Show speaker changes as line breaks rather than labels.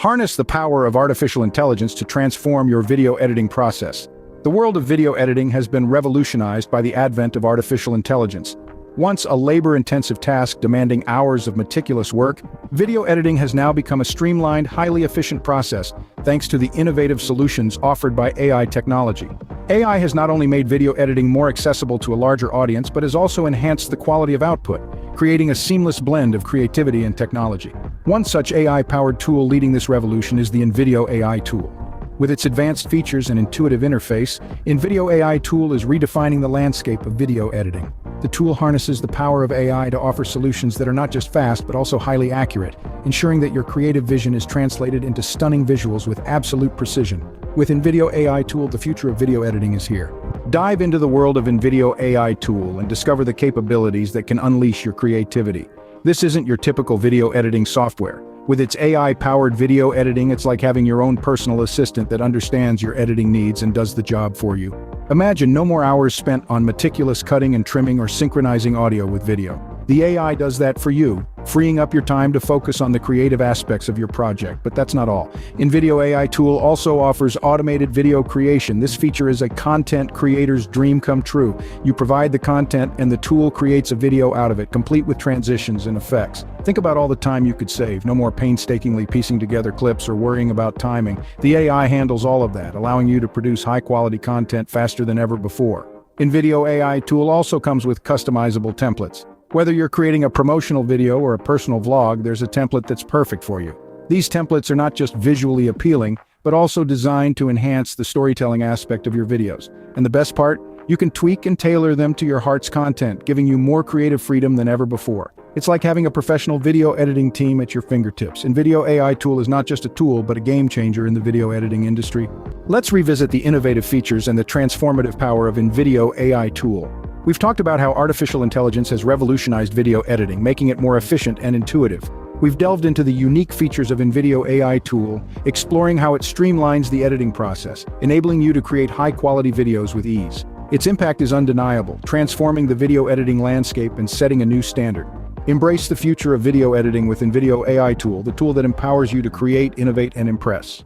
Harness the power of artificial intelligence to transform your video editing process. The world of video editing has been revolutionized by the advent of artificial intelligence. Once a labor-intensive task demanding hours of meticulous work, video editing has now become a streamlined, highly efficient process thanks to the innovative solutions offered by AI technology. AI has not only made video editing more accessible to a larger audience, but has also enhanced the quality of output, creating a seamless blend of creativity and technology. One such AI-powered tool leading this revolution is the InVideo AI tool. With its advanced features and intuitive interface, InVideo AI tool is redefining the landscape of video editing. The tool harnesses the power of AI to offer solutions that are not just fast but also highly accurate, ensuring that your creative vision is translated into stunning visuals with absolute precision. With InVideo AI tool, the future of video editing is here. Dive into the world of InVideo AI tool and discover the capabilities that can unleash your creativity. This isn't your typical video editing software. With its AI-powered video editing, it's like having your own personal assistant that understands your editing needs and does the job for you. Imagine no more hours spent on meticulous cutting and trimming or synchronizing audio with video. The AI does that for you, freeing up your time to focus on the creative aspects of your project. But that's not all. InVideo AI tool also offers automated video creation. This feature is a content creator's dream come true. You provide the content and the tool creates a video out of it, complete with transitions and effects. Think about all the time you could save. No more painstakingly piecing together clips or worrying about timing. The AI handles all of that, allowing you to produce high-quality content faster than ever before. InVideo AI tool also comes with customizable templates. Whether you're creating a promotional video or a personal vlog, there's a template that's perfect for you. These templates are not just visually appealing, but also designed to enhance the storytelling aspect of your videos. And the best part? You can tweak and tailor them to your heart's content, giving you more creative freedom than ever before. It's like having a professional video editing team at your fingertips. InVideo AI tool is not just a tool, but a game changer in the video editing industry. Let's revisit the innovative features and the transformative power of InVideo AI tool. We've talked about how artificial intelligence has revolutionized video editing, making it more efficient and intuitive. We've delved into the unique features of InVideo AI tool, exploring how it streamlines the editing process, enabling you to create high-quality videos with ease. Its impact is undeniable, transforming the video editing landscape and setting a new standard. Embrace the future of video editing with InVideo AI tool, the tool that empowers you to create, innovate, and impress.